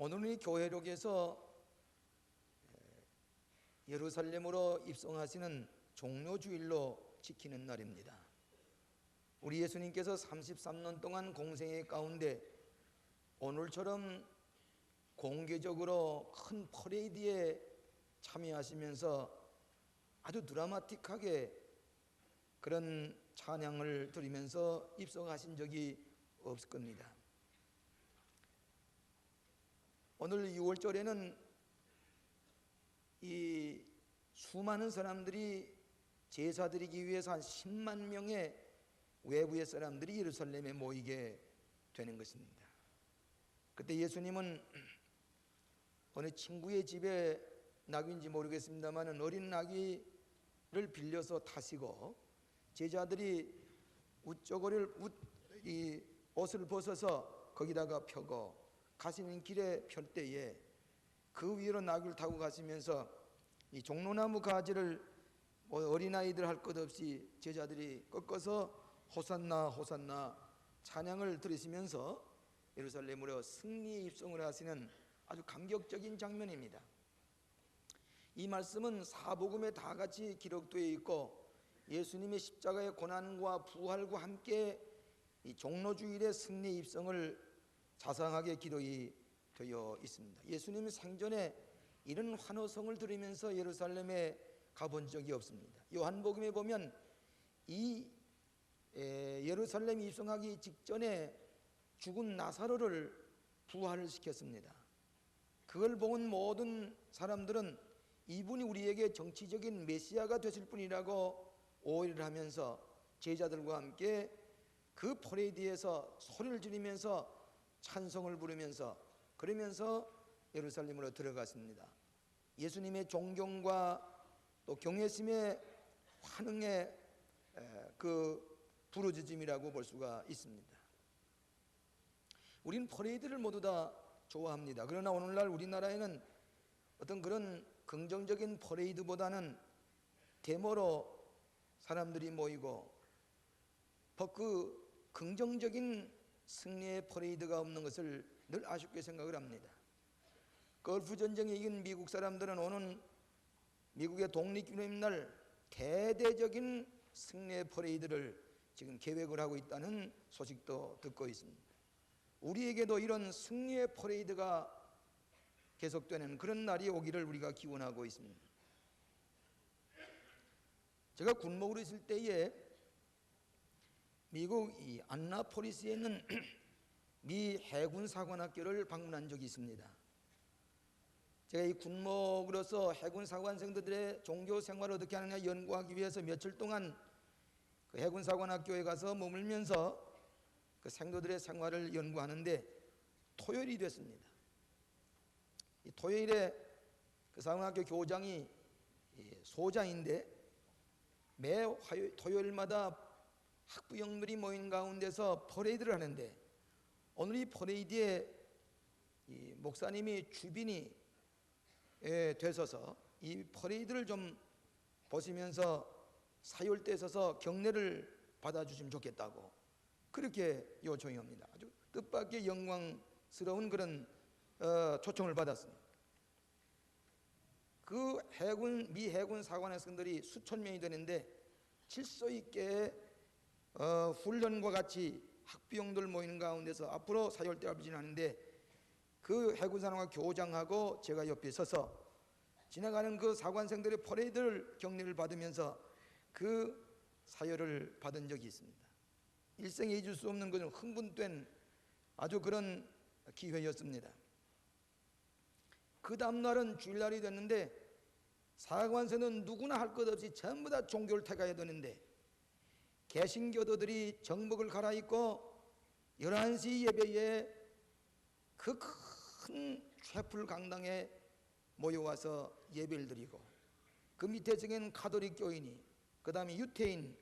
오늘은 이 교회록에서 예루살렘으로 입성하시는 종료주일로 지키는 날입니다. 우리 예수님께서 33년 동안 공생의 가운데 오늘처럼 공개적으로 큰 퍼레이드에 참여하시면서 아주 드라마틱하게 그런 찬양을 드리면서 입성하신 적이 없을 겁니다. 오늘 6월절에는 이 수많은 사람들이 제사 드리기 위해서 한 10만 명의 외부의 사람들이 예루살렘에 모이게 되는 것입니다. 그때 예수님은 어느 친구의 집에 낙인지 모르겠습니다만 어린 나귀를 빌려서 타시고 제자들이 이 옷을 벗어서 거기다가 펴고 가시는 길에 펼 때에 그 위로 나귀를 타고 가시면서 이 종로나무 가지를 어린아이들 할 것 없이 제자들이 꺾어서 호산나 호산나 찬양을 들으시면서 예루살렘으로 승리의 입성을 하시는 아주 감격적인 장면입니다. 이 말씀은 사복음에 다 같이 기록되어 있고 예수님의 십자가의 고난과 부활과 함께 이 종로주일의 승리 입성을 자상하게 기록이 되어 있습니다. 예수님이 생전에 이런 환호성을 들으면서 예루살렘에 가본 적이 없습니다. 요한복음에 보면 이 예루살렘 입성하기 직전에 죽은 나사로를 부활을 시켰습니다. 그걸 본 모든 사람들은 이분이 우리에게 정치적인 메시아가 되실 분이라고 오해를 하면서 제자들과 함께 그 퍼레이드에서 소리를 지르면서 찬송을 부르면서 그러면서 예루살렘으로 들어갔습니다. 예수님의 존경과 또 경외심의 환흥의 그 부르짖음이라고 볼 수가 있습니다. 우리는 퍼레이드를 모두 다 좋아합니다. 그러나 오늘날 우리나라에는 어떤 그런 긍정적인 퍼레이드보다는 데모로 사람들이 모이고 그 긍정적인 승리의 퍼레이드가 없는 것을 늘 아쉽게 생각을 합니다. 걸프 전쟁에 이긴 미국 사람들은 오는 미국의 독립기념날 대대적인 승리의 퍼레이드를 지금 계획을 하고 있다는 소식도 듣고 있습니다. 우리에게도 이런 승리의 퍼레이드가 계속되는 그런 날이 오기를 우리가 기원하고 있습니다. 제가 군목으로 있을 때에 미국 이 안나포리스에 있는 미 해군 사관학교를 방문한 적이 있습니다. 제가 이 군목으로서 해군 사관생들의 종교 생활을 어떻게 하느냐 연구하기 위해서 며칠 동안 그 해군 사관학교에 가서 머물면서 그 생도들의 생활을 연구하는데 토요일이 됐습니다. 이 토요일에 그 사관학교 교장이 소장인데 매 토요일마다 학부형들이 모인 가운데서 퍼레이드를 하는데 오늘 이 퍼레이드에 이 목사님이 주빈이 되셔서 이 퍼레이드를 좀 보시면서 사율대에 서서 경례를 받아주시면 좋겠다고 그렇게 요청이 옵니다. 아주 뜻밖의 영광스러운 그런 초청을 받았습니다. 그 미 해군 사관학생들이 수천 명이 되는데 질서 있게 훈련과 같이 학부형들 모이는 가운데서 앞으로 사열대를 지나는데 그 해군사관학교 교장하고 제가 옆에 서서 지나가는 그 사관생들의 퍼레이드를 경례를 받으면서 그 사열을 받은 적이 있습니다. 일생에 잊을 수 없는 그런 흥분된 아주 그런 기회였습니다. 그 다음날은 주일날이 됐는데 사관생은 누구나 할 것 없이 전부 다 종교를 택해야 되는데 개신교도들이 정복을 갈아입고 11시 예배에 그 큰 쇠풀 강당에 모여와서 예배를 드리고 그 밑에 중에는 가톨릭 교인이 그 다음에 유태인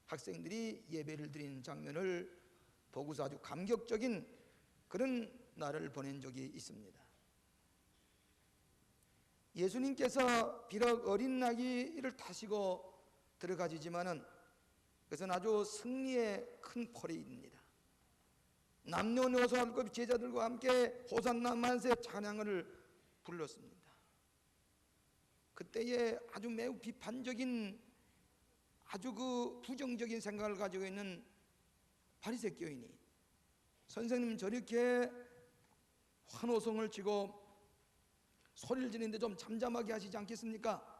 학생들이 예배를 드리는 장면을 보고서 아주 감격적인 그런 날을 보낸 적이 있습니다. 예수님께서 비록 어린 나귀를 타시고 들어가시지만은 그것은 아주 승리의 큰 퍼레이드입니다. 남녀노소 할 것 없이 제자들과 함께 호산나 만세 찬양을 불렀습니다. 그때에 아주 매우 비판적인, 아주 그 부정적인 생각을 가지고 있는 바리새 교인이 선생님 저렇게 환호성을 치고 소리를 지르는데 좀 잠잠하게 하시지 않겠습니까?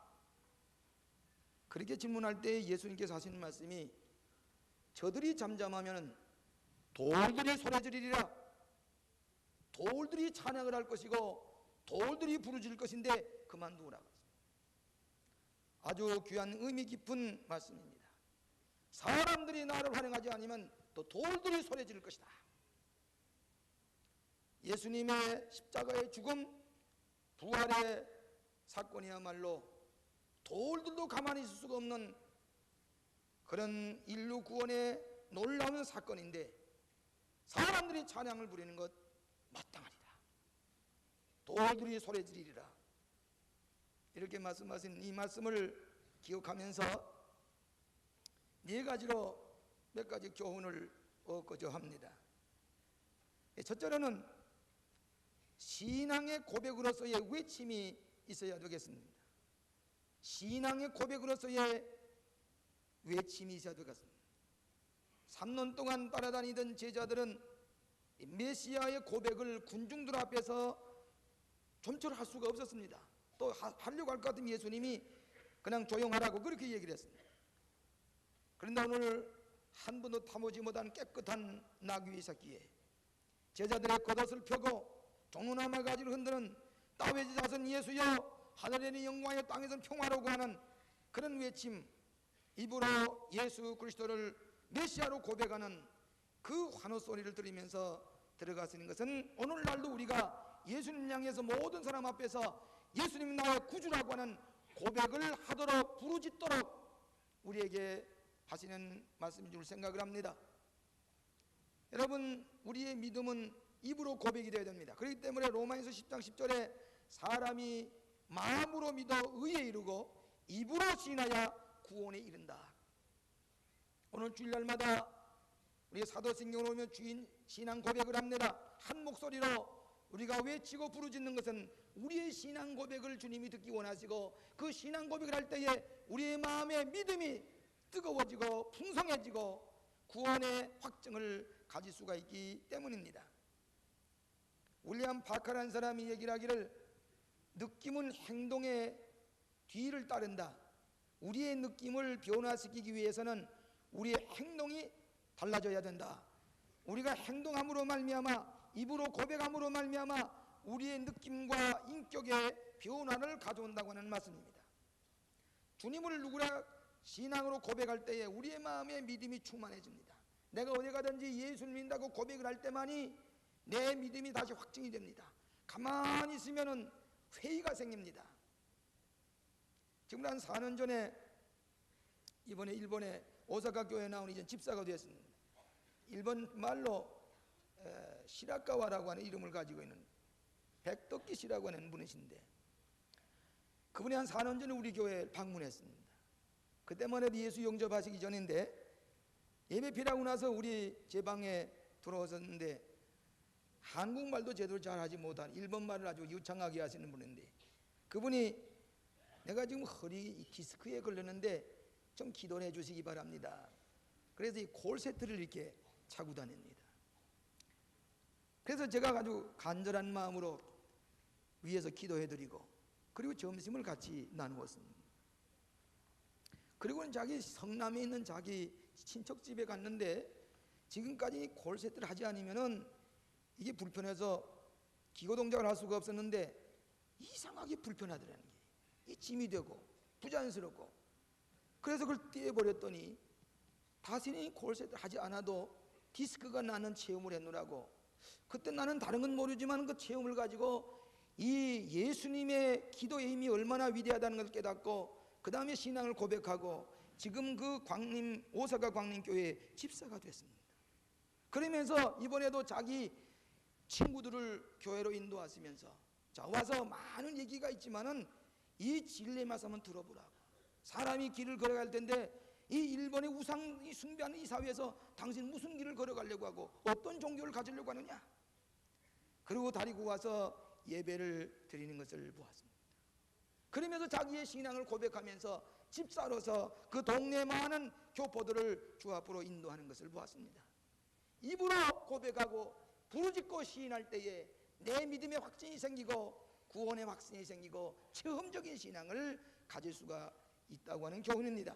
그렇게 질문할 때 예수님께서 하시는 말씀이 저들이 잠잠하면 돌들이 소리 지르리라. 돌들이 찬양을 할 것이고 돌들이 부르짖을 것인데 그만두라고. 아주 귀한 의미 깊은 말씀입니다. 사람들이 나를 환영하지 않으면 또 돌들이 소리 지를 것이다. 예수님의 십자가의 죽음, 부활의 사건이야말로 돌들도 가만히 있을 수가 없는 그런 인류 구원의 놀라운 사건인데 사람들이 찬양을 부리는 것 마땅하리라. 돌들이 소리 지르리라. 이렇게 말씀하신 이 말씀을 기억하면서 네 가지로 몇 가지 교훈을 얻고자 합니다. 첫째로는 신앙의 고백으로서의 외침이 있어야 되겠습니다. 신앙의 고백으로서의 외침이 있어야 되겠습니다. 3년 동안 따라다니던 제자들은 메시아의 고백을 군중들 앞에서 좀처럼 수가 없었습니다. 또 하려고 할 것 같으면 예수님이 그냥 조용하라고 그렇게 얘기를 했습니다. 그런데 오늘 한 번도 타보지 못한 깨끗한 나귀 새끼에 제자들의 겉옷을 펴고 종로나무 가지를 흔드는 다윗의 자손 예수여 하늘에는 영광이요 땅에서는 평화로고 하는 그런 외침, 입으로 예수 그리스도를 메시아로 고백하는 그 환호 소리를 들으면서 들어가시는 것은 오늘날도 우리가 예수님 향해서 모든 사람 앞에서 예수님이 나의 구주라고 하는 고백을 하도록 부르짖도록 우리에게 하시는 말씀인 줄 생각을 합니다. 여러분, 우리의 믿음은 입으로 고백이 되어야 됩니다. 그렇기 때문에 로마에서 10장 10절에 사람이 마음으로 믿어 의에 이르고 입으로 시인하여 구원에 이른다. 오늘 주일날마다 우리가 사도신경을 오면 주인 신앙 고백을 합니다. 한 목소리로 우리가 외치고 부르짖는 것은 우리의 신앙 고백을 주님이 듣기 원하시고 그 신앙 고백을 할 때에 우리의 마음의 믿음이 뜨거워지고 풍성해지고 구원의 확증을 가질 수가 있기 때문입니다. 윌리엄 파커라는 사람이 얘기를 하기를 느낌은 행동의 뒤를 따른다. 우리의 느낌을 변화시키기 위해서는 우리의 행동이 달라져야 된다. 우리가 행동함으로 말미암아 입으로 고백함으로 말미암아 우리의 느낌과 인격의 변화를 가져온다고 하는 말씀입니다. 주님을 누구나 신앙으로 고백할 때에 우리의 마음에 믿음이 충만해집니다. 내가 어디 가든지 예수를 믿는다고 고백을 할 때만이 내 믿음이 다시 확증이 됩니다. 가만히 있으면은 회의가 생깁니다. 지금 한 4년 전에 이번에 일본의 오사카 교회에 나온 이전 집사가 되었습니다. 일본 말로 시라카와라고 하는 이름을 가지고 있는 백덕기 씨라고 하는 분이신데 그분이 한 4년 전에 우리 교회에 방문했습니다. 그때만 해도 예수 영접하시기 전인데 예배 피라고 나서 우리 제 방에 들어오셨는데 한국말도 제대로 잘하지 못한 일본말을 아주 유창하게 하시는 분인데 그분이 내가 지금 허리 디스크에 걸렸는데 좀 기도를 해주시기 바랍니다. 그래서 이 콜세트를 이렇게 차고 다닙니다. 그래서 제가 아주 간절한 마음으로 위에서 기도해드리고 그리고 점심을 같이 나누었습니다. 그리고는 자기 성남에 있는 자기 친척집에 갔는데 지금까지 콜세트를 하지 않으면은 이게 불편해서 기고 동작을 할 수가 없었는데 이상하게 불편하더라는 게 이 짐이 되고 부자연스럽고 그래서 그걸 떼어버렸더니 다시는 콜세트를 하지 않아도 디스크가 나는 체험을 했노라고. 그때 나는 다른 건 모르지만 그 체험을 가지고 이 예수님의 기도의 힘이 얼마나 위대하다는 걸 깨닫고 그 다음에 신앙을 고백하고 지금 그 광림 오사카 광림교회 집사가 됐습니다. 그러면서 이번에도 자기 친구들을 교회로 인도하시면서 자 와서 많은 얘기가 있지만은 이 진리의 말씀 한번 들어보라고. 사람이 길을 걸어갈 텐데 이 일본의 우상 숭배하는 이 사회에서 당신 무슨 길을 걸어가려고 하고 어떤 종교를 가지려고 하느냐. 그리고 데리고 와서 예배를 드리는 것을 보았습니다. 그러면서 자기의 신앙을 고백하면서 집사로서 그 동네 많은 교포들을 주 앞으로 인도하는 것을 보았습니다. 입으로 고백하고 부르짖고 시인할 때에 내 믿음의 확신이 생기고 구원의 확신이 생기고 체험적인 신앙을 가질 수가 있다고 하는 교훈입니다.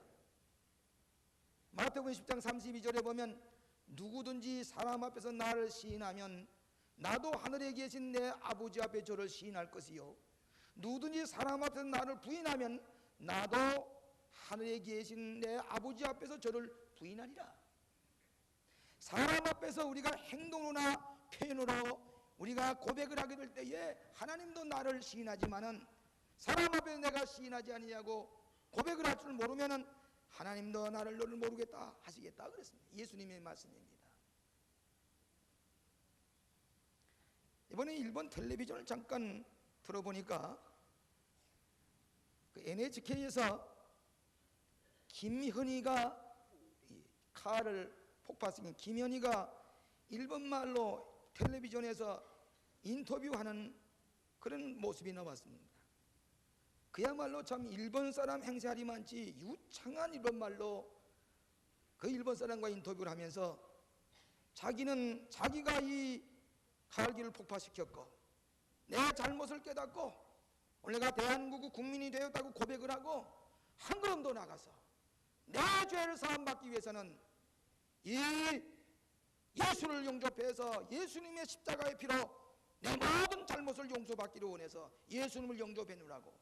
마태복음 10장 32절에 보면 누구든지 사람 앞에서 나를 시인하면 나도 하늘에 계신 내 아버지 앞에 저를 시인할 것이요 누구든지 사람 앞에서 나를 부인하면 나도 하늘에 계신 내 아버지 앞에서 저를 부인하리라. 사람 앞에서 우리가 행동으로나 표현으로 우리가 고백을 하게 될 때에 하나님도 나를 시인하지만은 사람 앞에서 내가 시인하지 아니냐고 고백을 할 줄 모르면은 하나님도 너를 모르겠다 하시겠다 그랬습니다. 예수님의 말씀입니다. 이번에 일본 텔레비전을 잠깐 들어보니까 그 NHK에서 김현희가 칼을 폭파시킨 김현희가 일본말로 텔레비전에서 인터뷰하는 그런 모습이 나왔습니다. 그야말로 참 일본 사람 행세하리만치 유창한 일본말로 그 일본 사람과 인터뷰를 하면서 자기가 이 칼기를 폭파시켰고 내 잘못을 깨닫고 오늘 내가 대한민국 국민이 되었다고 고백을 하고 한 걸음도 나가서 내 죄를 사함받기 위해서는 이 예수를 영접해서 예수님의 십자가의 피로 내 모든 잘못을 용서받기를 원해서 예수님을 영접해누라고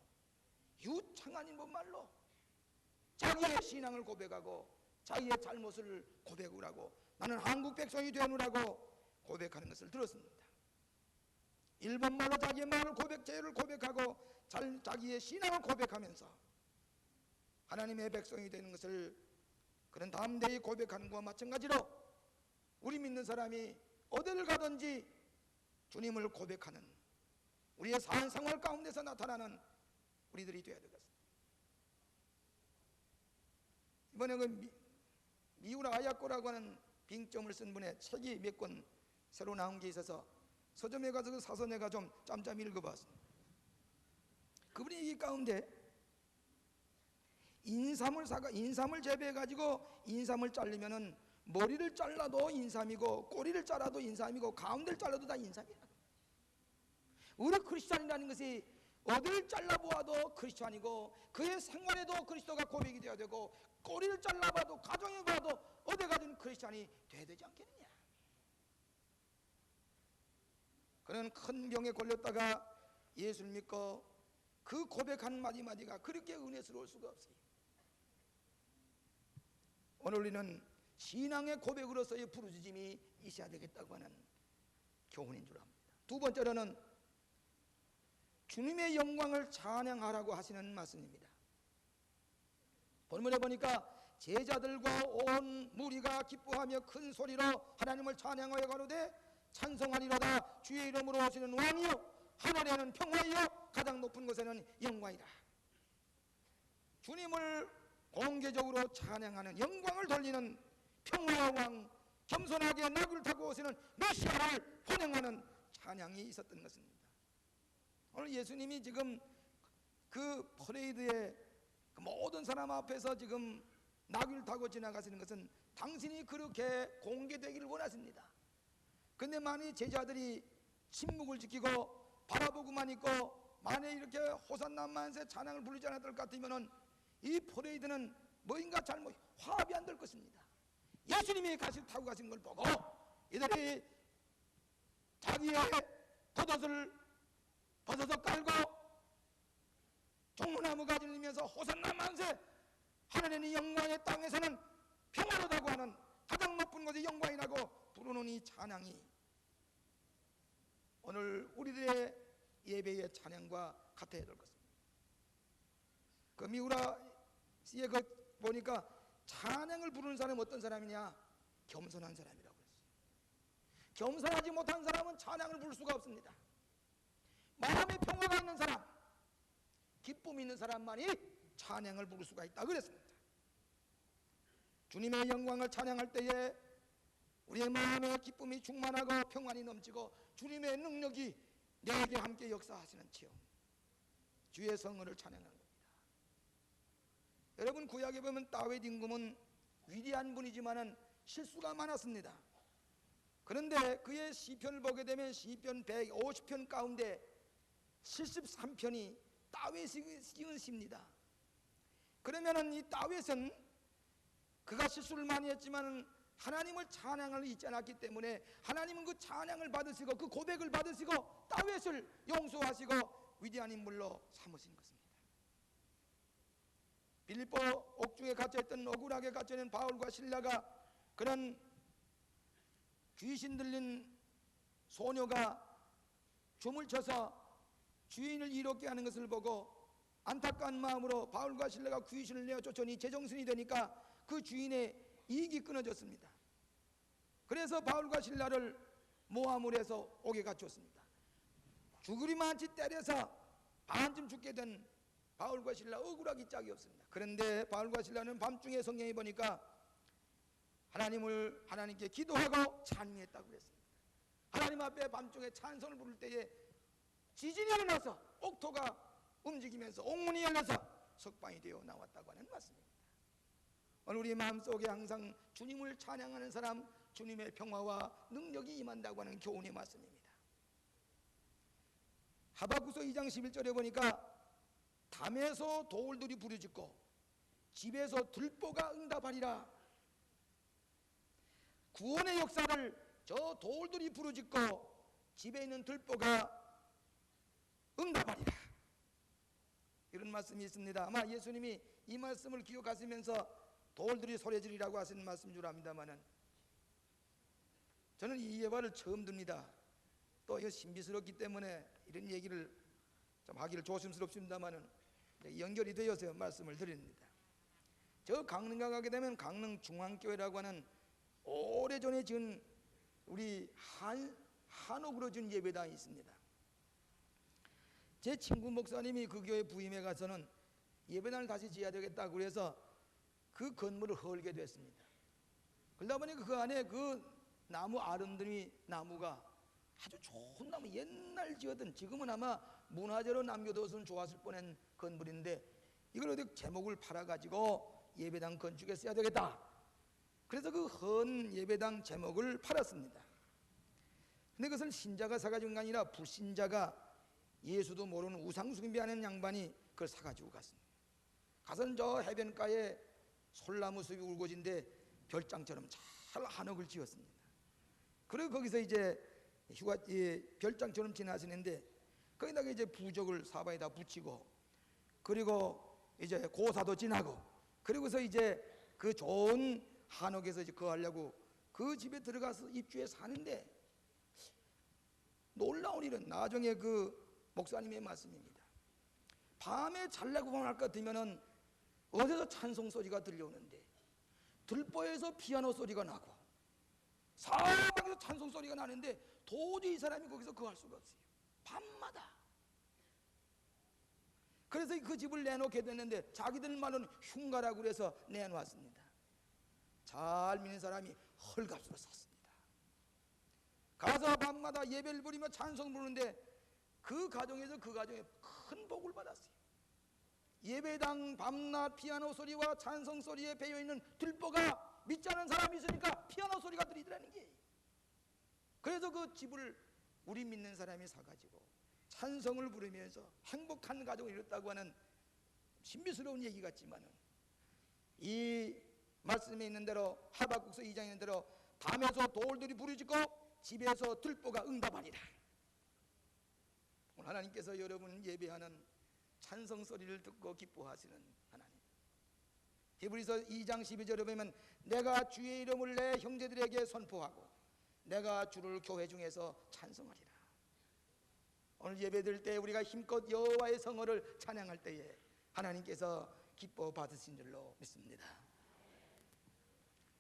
유창한 일본말로 자기의 신앙을 고백하고 자기의 잘못을 고백을 하고 나는 한국 백성이 되누라고 고백하는 것을 들었습니다. 일본말로 자기의 죄를 고백하고 자기의 신앙을 고백하면서 하나님의 백성이 되는 것을 그런 담대히 고백하는 것과 마찬가지로 우리 믿는 사람이 어디를 가든지 주님을 고백하는 우리의 생활 가운데서 나타나는 우리들이 되어야 되겠습니다. 이번에 그 미우라 아야코라고 하는 빙점을 쓴 분의 책이 몇 권 새로 나온 게 있어서 서점에 가서 그 사서 내가 좀 짬짬이 읽어봤습니다. 그분이 이 가운데 인삼을 재배해가지고 인삼을 자르면은 머리를 잘라도 인삼이고 꼬리를 잘라도 인삼이고 가운데를 잘라도 다 인삼이야. 우리 크리스찬이라는 것이 어디를 잘라보아도 크리스찬이고 그의 생활에도 그리스도가 고백이 되어야 되고 꼬리를 잘라봐도 가정에 봐도 어디 가든 크리스찬이 되어야 되지 않겠느냐. 그는 큰 병에 걸렸다가 예수를 믿고 그 고백한 마디마디가 그렇게 은혜스러울 수가 없어요. 오늘 우리는 신앙의 고백으로서의 부르짖음이 있어야 되겠다고 하는 교훈인 줄 압니다. 두 번째로는 주님의 영광을 찬양하라고 하시는 말씀입니다. 본문에 보니까 제자들과 온 무리가 기뻐하며 큰 소리로 하나님을 찬양하여 가로되 찬송하리로다 주의 이름으로 오시는 왕이요 하늘에는 평화이요 가장 높은 곳에는 영광이라. 주님을 공개적으로 찬양하는 영광을 돌리는 평화의 왕 겸손하게 나귀를 타고 오시는 메시아를 환영하는 찬양이 있었던 것입니다. 오늘 예수님이 지금 그 퍼레이드에 그 모든 사람 앞에서 지금 나귀를 타고 지나가시는 것은 당신이 그렇게 공개되기를 원하십니다. 근데 만일 제자들이 침묵을 지키고 바라보고만 있고 만약 이렇게 호산나 만세 찬양을 부르지 않았을 것 같으면은 이 퍼레이드는 뭐인가 잘못 화합이 안 될 것입니다. 예수님이 타고 가신 걸 보고 이들이 자기의 겉옷을 벗어서 깔고 종로나무 가지를 들면서 호산나 만세 하늘에는 영광의 땅에서는 평화로다고 하는 가장 높은 곳에 영광이라고 부르는 이 찬양이 오늘 우리들의 예배의 찬양과 같아야 될 것입니다. 그 미우라 씨의 그 보니까 찬양을 부르는 사람은 어떤 사람이냐? 겸손한 사람이라고 그랬어요. 겸손하지 못한 사람은 찬양을 부를 수가 없습니다. 마음에 평화가 있는 사람, 기쁨이 있는 사람만이 찬양을 부를 수가 있다 그랬습니다. 주님의 영광을 찬양할 때에 우리의 마음에 기쁨이 충만하고 평안이 넘치고 주님의 능력이 내게 함께 역사하시는 체험, 주의 성을 찬양하는 겁니다. 여러분, 구약에 보면 다윗 임금은 위대한 분이지만은 실수가 많았습니다. 그런데 그의 시편을 보게 되면 시편 150편 가운데 73편이 다윗이 지은 시입니다. 그러면은 이 다윗은 그가 실수를 많이 했지만 하나님을 찬양을 잊지 않았기 때문에 하나님은 그 찬양을 받으시고 그 고백을 받으시고 다윗을 용서하시고 위대한 인물로 삼으신 것입니다. 빌립보 옥중에 갇혀있던 억울하게 갇혀있는 바울과 실라가 그런 귀신 들린 소녀가 춤을 춰서 주인을 이롭게 하는 것을 보고 안타까운 마음으로 바울과 실라가 귀신을 내어 쫓으니 제정신이 되니까 그 주인의 이익이 끊어졌습니다. 그래서 바울과 실라를 모함을 해서 옥에 갇혔습니다. 죽으리만치 때려서 반쯤 죽게 된 바울과 실라 억울하기 짝이 없습니다. 그런데 바울과 실라는 밤중에 성경에 보니까 하나님께 기도하고 찬미했다고 그랬습니다. 하나님 앞에 밤중에 찬송을 부를 때에 지진이 일어나서 옥토가 움직이면서 옥문이 열려서 석방이 되어 나왔다고 하는 말씀입니다. 오늘 우리 마음속에 항상 주님을 찬양하는 사람, 주님의 평화와 능력이 임한다고 하는 교훈의 말씀입니다. 하박국서 2장 11절에 보니까 담에서 돌들이 부르짖고 집에서 들보가 응답하리라. 구원의 역사를 저 돌들이 부르짖고 집에 있는 들보가 응답하리라, 이런 말씀이 있습니다. 아마 예수님이 이 말씀을 기억하시면서 돌들이 소리지르라고 하신 말씀인 줄 압니다만은 저는 이 예화를 처음 듣니다. 또 이거 신비스럽기 때문에 이런 얘기를 좀 하기를 조심스럽습니다만은 연결이 되어서 말씀을 드립니다. 저 강릉가 가게 되면 강릉 중앙교회라고 하는 오래전에 지은 우리 한옥으로 지은 예배당이 있습니다. 제 친구 목사님이 그 교회 부임해 가서는 예배당을 다시 지어야 되겠다고 그래서 그 건물을 헐게 됐습니다. 그러다 보니까 그 안에 그 나무 아름드리 나무가 아주 좋은 나무, 옛날 지었던, 지금은 아마 문화재로 남겨뒀으면 좋았을 뻔한 건물인데 이걸 어디 제목을 팔아가지고 예배당 건축에 써야 되겠다. 그래서 그 헌 예배당 제목을 팔았습니다. 근데 그것은 신자가 사가지고 온 게 아니라 불신자가 예수도 모르는 우상숭배하는 양반이 그걸 사가지고 갔습니다. 가서는 저 해변가에 솔나무 숲이 울고진데 별장처럼 잘 한옥을 지었습니다. 그리고 거기서 이제 별장처럼 지나시는데 거기다가 이제 부적을 사방에다 붙이고 그리고 이제 고사도 지나고 그리고서 이제 그 좋은 한옥에서 이제 거하려고 그 집에 들어가서 입주해 사는데 놀라운 일은 나중에 그 목사님의 말씀입니다. 밤에 잘라고 할 것 같으면은 어디서 찬송 소리가 들려오는데 들보에서 피아노 소리가 나고 사방에서 찬송 소리가 나는데 도저히 이 사람이 거기서 거할 수가 없어요. 밤마다. 그래서 그 집을 내놓게 됐는데 자기들 말로는 흉가라고 그래서 내놓았습니다. 잘 믿는 사람이 헐값으로 샀습니다. 가서 밤마다 예배를 부리며 찬송 부르는데 그 가정에서 그 가정에 큰 복을 받았어요. 예배당 밤낮 피아노 소리와 찬송 소리에 배어있는 들보가 믿지 않은 사람이 있으니까 피아노 소리가 들리더라는 게. 그래서 그 집을 우리 믿는 사람이 사가지고 찬송을 부르면서 행복한 가정을 이뤘다고 하는 신비스러운 얘기 같지만은 이 말씀에 있는 대로 하박국서 2장에 있는 대로 담에서 돌들이 부르짖고 집에서 들보가 응답하리라. 오늘 하나님께서 여러분 예배하는 찬송 소리를 듣고 기뻐하시는 하나님. 히브리서 2장 12절에 보면 내가 주의 이름을 내 형제들에게 선포하고 내가 주를 교회 중에서 찬송하리라. 오늘 예배드릴 때 우리가 힘껏 여호와의 성호를 찬양할 때에 하나님께서 기뻐 받으신 줄로 믿습니다.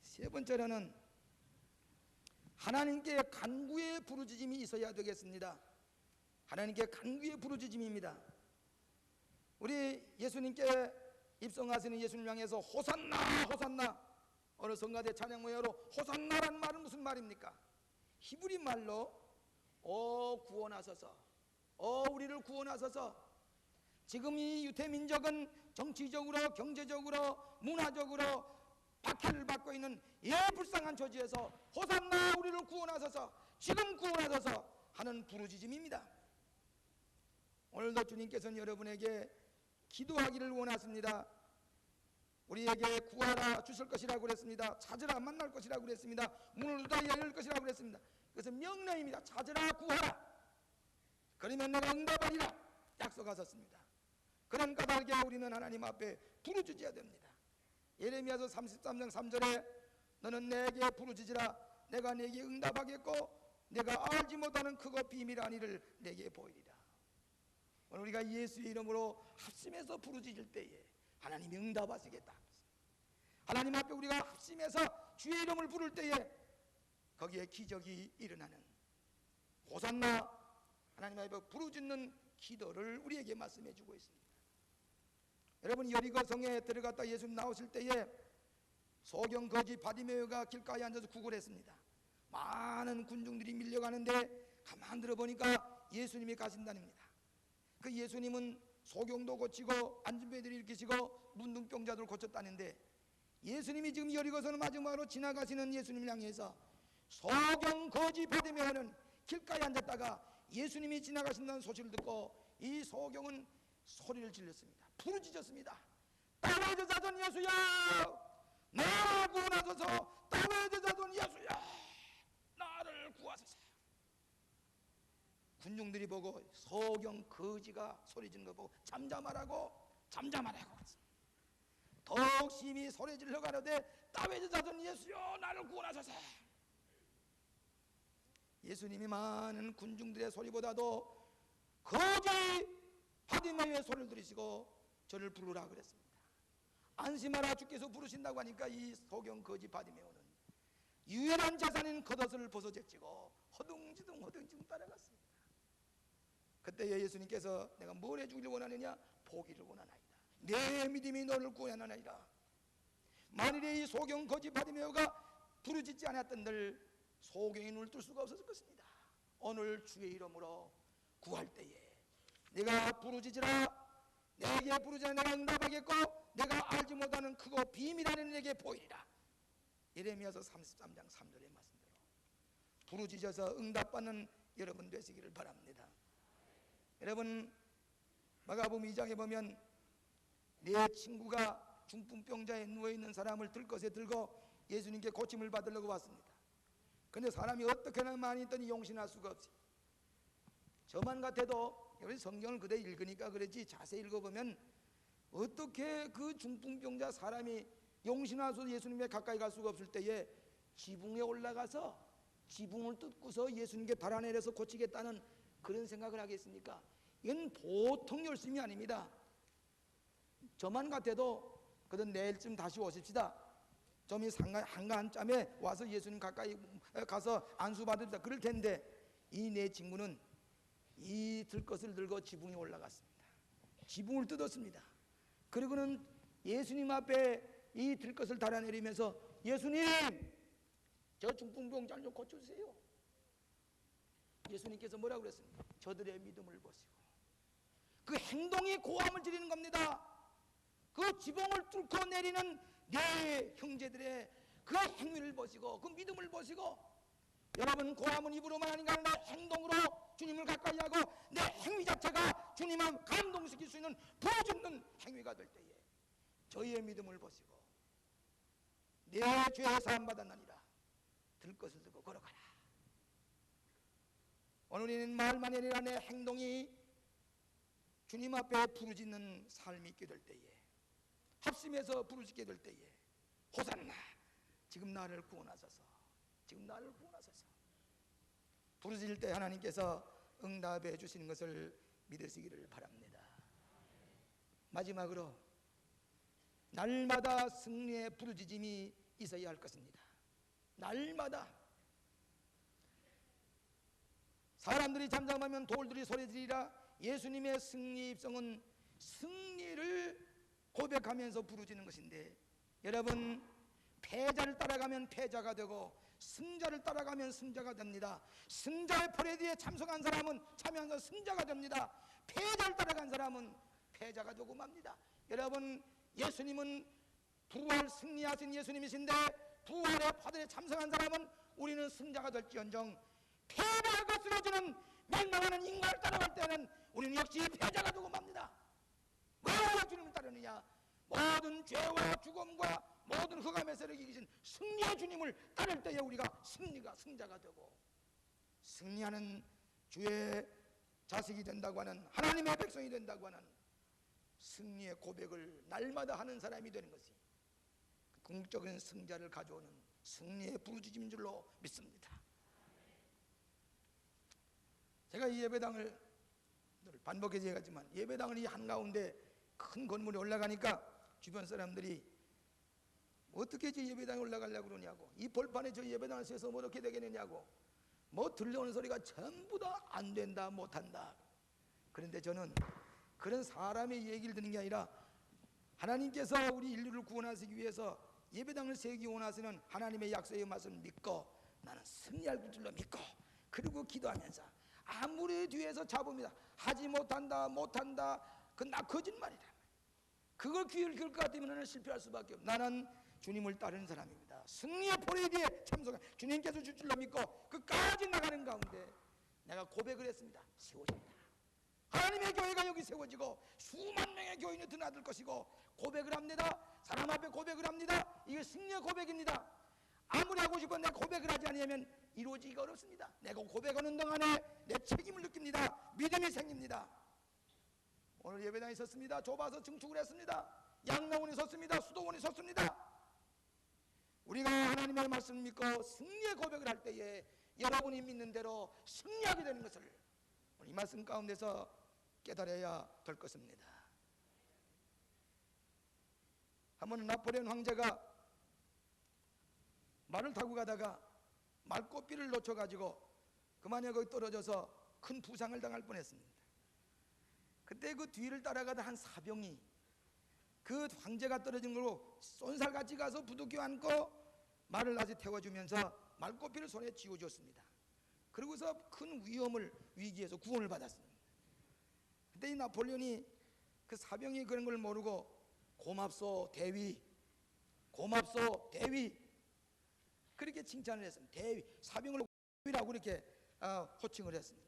세 번째로는 하나님께 간구의 부르짖음이 있어야 되겠습니다. 하나님께 간구의 부르짖음입니다. 우리 예수님께 입성하시는 예수님 향해서 호산나 호산나 어느 성가대 찬양 모여로 호산나라는 말은 무슨 말입니까? 히브리 말로 구원하소서, 우리를 구원하소서. 지금 이 유태민족은 정치적으로, 경제적으로, 문화적으로 박해를 받고 있는 불쌍한 처지에서 호산나 우리를 구원하소서, 지금 구원하소서 하는 부르짖음입니다. 오늘도 주님께서는 여러분에게 기도하기를 원하십니다. 우리에게 구하라 주실 것이라고 그랬습니다. 찾으라 만날 것이라고 그랬습니다. 문을 두드려 열릴 것이라고 그랬습니다. 그것은 명령입니다. 찾으라 구하라, 그러면 내가 응답하리라 약속하셨습니다. 그런 까닭에 우리는 하나님 앞에 부르짖어야 됩니다. 예레미야서 33장 3절에 너는 내게 부르짖으라 내가 내게 응답하겠고 내가 알지 못하는 크고 비밀한 일을 내게 보이리라. 오늘 우리가 예수의 이름으로 합심해서 부르짖을 때에 하나님이 응답하시겠다. 하나님 앞에 우리가 합심해서 주의 이름을 부를 때에 거기에 기적이 일어나는 호산나 하나님 앞에 부르짖는 기도를 우리에게 말씀해 주고 있습니다. 여러분, 여리고 성에 들어갔다 예수님 나오실 때에 소경 거지 바디메오가 길가에 앉아서 구걸했습니다. 많은 군중들이 밀려가는데 가만 들어보니까 예수님이 가신다입니다. 그 예수님은 소경도 고치고 안진병들을 일으키시고 문둥병자들을 고쳤다는데, 예수님이 지금 여리고성을 마지막으로 지나가시는 예수님을 향해서 소경 거지 바디메오는 길가에 앉았다가 예수님이 지나가신다는 소식을 듣고 이 소경은 소리를 질렀습니다. 부르짖었습니다. 다윗의 자손 예수야, 나를 구원하소서. 다윗의 자손 예수야, 나를 구하소서. 군중들이 보고 소경 거지가 소리 지르는 거 보고 잠잠하라고 더욱 심히 소리 질러 가로되 다윗의 자손 예수여, 나를 구원하소서. 예수님이 많은 군중들의 소리보다도 거지 바디메오의 소리를 들으시고 저를 부르라 그랬습니다. 안심하라 주께서 부르신다고 하니까 이 소경 거지 바디메오는 유일한 재산인 겉옷을 벗어제치고 허둥지둥 따라갔습니다. 그때 예수님께서 내가 뭘 해주기를 원하느냐? 보기를 원하나이다. 내 믿음이 너를 구원하나이다. 만일에 이 소경 거지 바디메오가 부르짖지 않았던들 소경이 눈을 뜰 수가 없었을 것입니다. 오늘 주의 이름으로 구할 때에 내가 부르짖으라, 내게 부르짖으라 내가 응답하겠고 내가 알지 못하는 크고 비밀한 일을 내게 보이리라. 예레미야서 33장 3절의 말씀대로 부르짖어서 응답받는 여러분 되시기를 바랍니다. 여러분, 마가복음 2장에 보면 내 친구가 중풍병자에 누워있는 사람을 들것에 들고 예수님께 고침을 받으려고 왔습니다. 그런데 사람이 어떻게나 많이 있더니 용신할 수가 없어요. 저만 같아도 우리 성경을 그대로 읽으니까 그렇지 자세히 읽어보면 어떻게 그 중풍병자 사람이 용신하셔서 예수님께 가까이 갈 수가 없을 때에 지붕에 올라가서 지붕을 뜯고서 예수님께 달아내려서 고치겠다는 그런 생각을 하겠습니까? 이건 보통 열심이 아닙니다. 저만 같아도 그래도 내일쯤 다시 오십시다. 좀 한가한짬에 와서 예수님 가까이 가서 안수받읍시다. 그럴 텐데 이 내 친구는 이 들것을 들고 지붕에 올라갔습니다. 지붕을 뜯었습니다. 그리고는 예수님 앞에 이 들것을 달아내리면서 예수님, 저 중풍병자 좀 고쳐주세요. 예수님께서 뭐라고 그랬습니까? 저들의 믿음을 보시고. 그 행동이 고함을 지르는 겁니다. 그 지붕을 뚫고 내리는 내 형제들의 그 행위를 보시고 그 믿음을 보시고, 여러분 고함은 입으로만 아닌가 내 행동으로 주님을 가까이 하고 내 행위 자체가 주님을 감동시킬 수 있는 부어주는 행위가 될 때에 저희의 믿음을 보시고 내 죄의 사함 받았나니라 들것을 들고 걸어가라. 오늘 우리는 말만 아니라 내 행동이 주님 앞에 부르짖는 삶이 있게 될 때에, 합심해서 부르짖게 될 때에 호산나 지금 나를 구원하소서, 지금 나를 구원하소서 부르짖을 때 하나님께서 응답해 주시는 것을 믿으시기를 바랍니다. 마지막으로 날마다 승리의 부르짖음이 있어야 할 것입니다. 날마다 사람들이 잠잠하면 돌들이 소리지르리라. 예수님의 승리 입성은 승리를 고백하면서 부르짖는 것인데, 여러분 패자를 따라가면 패자가 되고 승자를 따라가면 승자가 됩니다. 승자의 퍼레이드에 참석한 사람은 참여한 승자가 됩니다. 패자를 따라간 사람은 패자가 되고 맙니다. 여러분, 예수님은 부활 승리하신 예수님이신데 부활의 파들에 참석한 사람은 우리는 승자가 될지언정 패배하고 쓰러지는 맹망하는 인간을 따라갈 때는 우리는 역시 패자가 되고 맙니다. 왜 주님을 따르느냐? 모든 죄와 죽음과 모든 흑암의 세력이 이기신 승리의 주님을 따를 때에 우리가 승자가 되고 승리하는 주의 자식이 된다고 하는 하나님의 백성이 된다고 하는 승리의 고백을 날마다 하는 사람이 되는 것이 궁극적인 승자를 가져오는 승리의 부르짖음인 줄로 믿습니다. 제가 이 예배당을 반복해서 얘기하지만 예배당을 이 한가운데 큰 건물에 올라가니까 주변 사람들이 어떻게 저 예배당에 올라가려고 그러냐고, 이 벌판에 저 예배당을 세워서 뭐 어떻게 되겠느냐고, 뭐 들려오는 소리가 전부 다 안 된다, 못한다. 그런데 저는 그런 사람의 얘기를 듣는 게 아니라 하나님께서 우리 인류를 구원하시기 위해서 예배당을 세우기 원하시는 하나님의 약속의 말씀을 믿고 나는 승리할 줄로 믿고 그리고 기도하면서 아무리 뒤에서 잡음이다 하지 못한다 그건 나 거짓말이다, 그걸 귀를 기울 것 같으면 나는 실패할 수밖에 없어. 나는 주님을 따르는 사람입니다. 승리의 퍼레이드에 참석한 주님께서 줄 줄로 믿고 끝까지 나가는 가운데 내가 고백을 했습니다. 세워집니다. 하나님의 교회가 여기 세워지고 수만 명의 교인이 드나들 것이고 고백을 합니다. 사람 앞에 고백을 합니다. 이게 승리의 고백입니다. 아무리 하고 싶어 내가 고백을 하지 않으면 이루어지기가 어렵습니다. 내가 고백하는 동안에 내 책임을 느낍니다. 믿음이 생깁니다. 오늘 예배당에 섰습니다. 좁아서 증축을 했습니다. 양로원이 섰습니다. 수도원이 섰습니다. 우리가 하나님의 말씀을 믿고 승리의 고백을 할 때에 여러분이 믿는 대로 승리하게 되는 것을 이 말씀 가운데서 깨달아야 될 것입니다. 한 번은 나폴레옹 황제가 말을 타고 가다가 말꼬피를 놓쳐가지고 그만에 거기 떨어져서 큰 부상을 당할 뻔했습니다. 그때 그 뒤를 따라가던 한 사병이 그 황제가 떨어진 걸로 쏜살같이 가서 부둥켜 안고 말을 다시 태워주면서 말꼬피를 손에 쥐어줬습니다. 그러고서 큰 위기에서 구원을 받았습니다. 그때 이 나폴레옹이 그 사병이 그런 걸 모르고 고맙소 대위, 고맙소 대위 그렇게 칭찬을 했습니다. 대위, 사병을 대위라고 이렇게 호칭을 했습니다.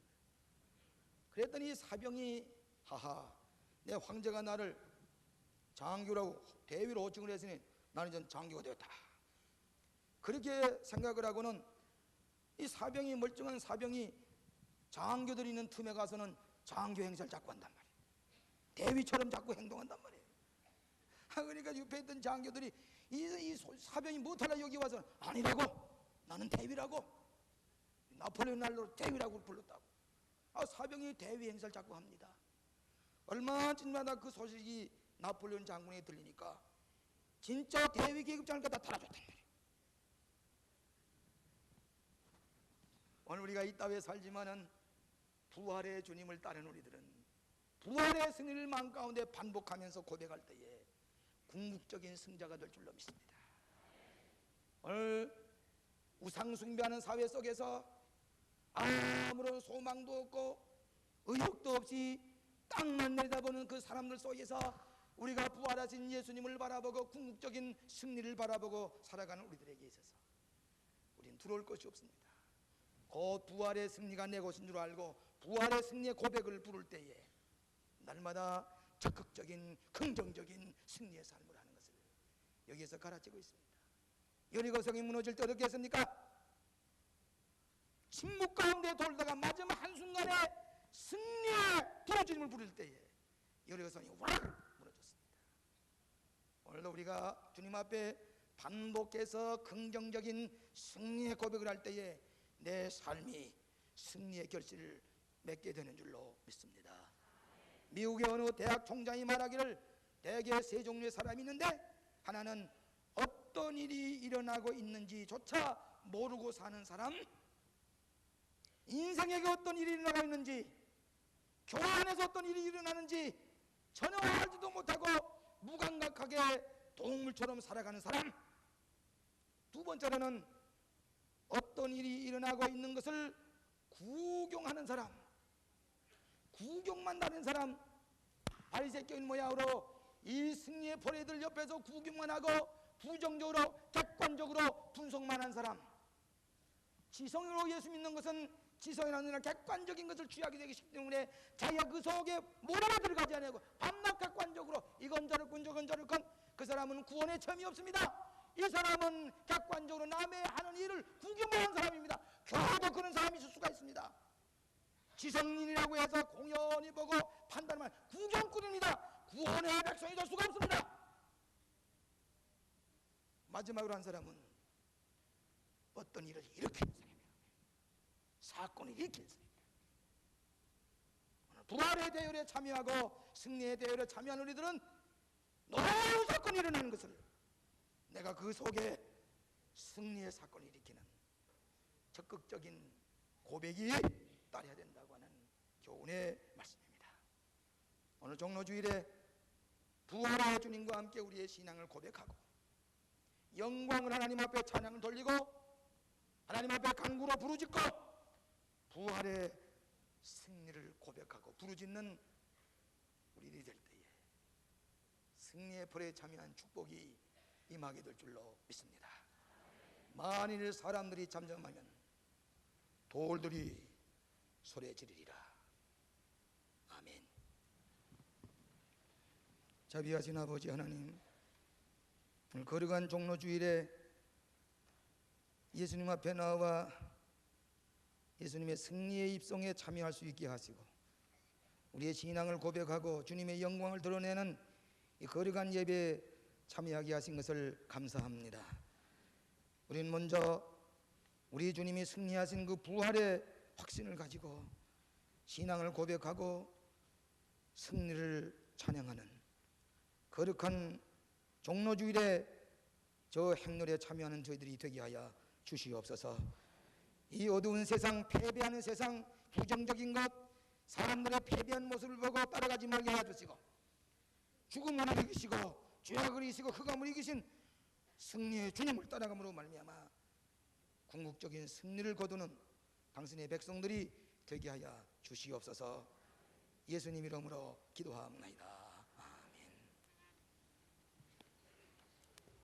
그랬더니 사병이 하하, 내 황제가 나를 장교라고 대위로 호칭을 했으니 나는 이제 장교가 되었다, 그렇게 생각을 하고는 이 사병이, 멀쩡한 사병이 장교들이 있는 틈에 가서는 장교 행세를 자꾸 한단 말이에요. 대위처럼 자꾸 행동한단 말이에요. 그러니까 옆에 있던 장교들이 이 사병이 못하려 여기 와서 아니라고, 나는 대위라고, 나폴레옹 날로 대위라고 불렀다고. 사병이 대위 행세를 자꾸 합니다. 얼마쯤마다 그 소식이 나폴레옹 장군에게 들리니까 진짜 대위 계급장을 갖다 달아줬단 말이에요. 오늘 우리가 이 땅에 살지만은 부활의 주님을 따르는 우리들은 부활의 승리를 마음 가운데 반복하면서 고백할 때에 궁극적인 승자가 될 줄로 믿습니다. 오늘 우상 숭배하는 사회 속에서 아무런 소망도 없고 의욕도 없이 땅만 내려다보는 그 사람들 속에서 우리가 부활하신 예수님을 바라보고 궁극적인 승리를 바라보고 살아가는 우리들에게 있어서 우린 두려울 것이 없습니다. 곧 부활의 승리가 내 것인 줄 알고 부활의 승리의 고백을 부를 때에 날마다 적극적인 긍정적인 승리의 삶을 하는 것을 여기에서 가르치고 있습니다. 여리고성이 무너질 때 어떻게 했습니까? 침묵 가운데 돌다가 마지막 한순간에 승리의 부르짖음을 부를 때에 여리고성이 와르르 무너졌습니다. 오늘도 우리가 주님 앞에 반복해서 긍정적인 승리의 고백을 할 때에 내 삶이 승리의 결실을 맺게 되는 줄로 믿습니다. 미국의 어느 대학 총장이 말하기를 대개 세 종류의 사람이 있는데 하나는 어떤 일이 일어나고 있는지조차 모르고 사는 사람, 인생에게 어떤 일이 일어나고 있는지, 교회 안에서 어떤 일이 일어나는지 전혀 알지도 못하고 무감각하게 동물처럼 살아가는 사람, 두 번째로는 어떤 일이 일어나고 있는 것을 구경하는 사람, 구경만 다니는 사람, 바리새교인 모양으로 이 승리의 포레이들 옆에서 구경만 하고 부정적으로 객관적으로 분석만 한 사람. 지성으로 예수 믿는 것은 지성이라는 객관적인 것을 취하게 되기 쉽기 때문에 자기가 그 속에 몰아가 들어가지 않고 밤낮 객관적으로 이건 저렇건 저건 저렇건, 그 사람은 구원에 점이 없습니다. 이 사람은 객관적으로 남의 하는 일을 구경만 한 사람입니다. 겨우도 그런 사람이 있을 수가 있습니다. 지성인이라고 해서 공연히 보고 판단만 구경꾼입니다. 구원의 백성이 될 수가 없습니다. 마지막으로 한 사람은 어떤 일을 일으키는 사람이에요. 사건을 일으키는 사람이에요. 부활의 대열에 참여하고 승리의 대열에 참여하는 우리들은 놀라운 사건이 일어나는 것을 내가 그 속에 승리의 사건을 일으키는 적극적인 고백이 따라야 된다고 하는 교훈의 말씀입니다. 오늘 종로주일에 부활의 주님과 함께 우리의 신앙을 고백하고 영광을 하나님 앞에 찬양을 돌리고 하나님 앞에 간구로 부르짖고 부활의 승리를 고백하고 부르짖는 우리들이 될 때에 승리의 벌에 참여한 축복이 임하게 될 줄로 믿습니다. 만일 사람들이 잠잠하면 돌들이 소리 지르리라. 아멘. 자비하신 아버지 하나님, 오늘 거룩한 종로주일에 예수님 앞에 나와 예수님의 승리의 입성에 참여할 수 있게 하시고 우리의 신앙을 고백하고 주님의 영광을 드러내는 이 거룩한 예배에 참여하게 하신 것을 감사합니다. 우리는 먼저 우리 주님이 승리하신 그 부활의 확신을 가지고 신앙을 고백하고 승리를 찬양하는 거룩한 종로주일에 저 행렬에 참여하는 저희들이 되게 하여 주시옵소서. 이 어두운 세상, 패배하는 세상, 부정적인 것, 사람들의 패배한 모습을 보고 따라가지 말게 해주시고 죽음을 이기시고 죄악을 이기시고 흑암을 이기신 승리의 주님을 따라감으로 말미암아 궁극적인 승리를 거두는 당신의 백성들이 되게 하여 주시옵소서. 예수님 이름으로 기도하옵나이다.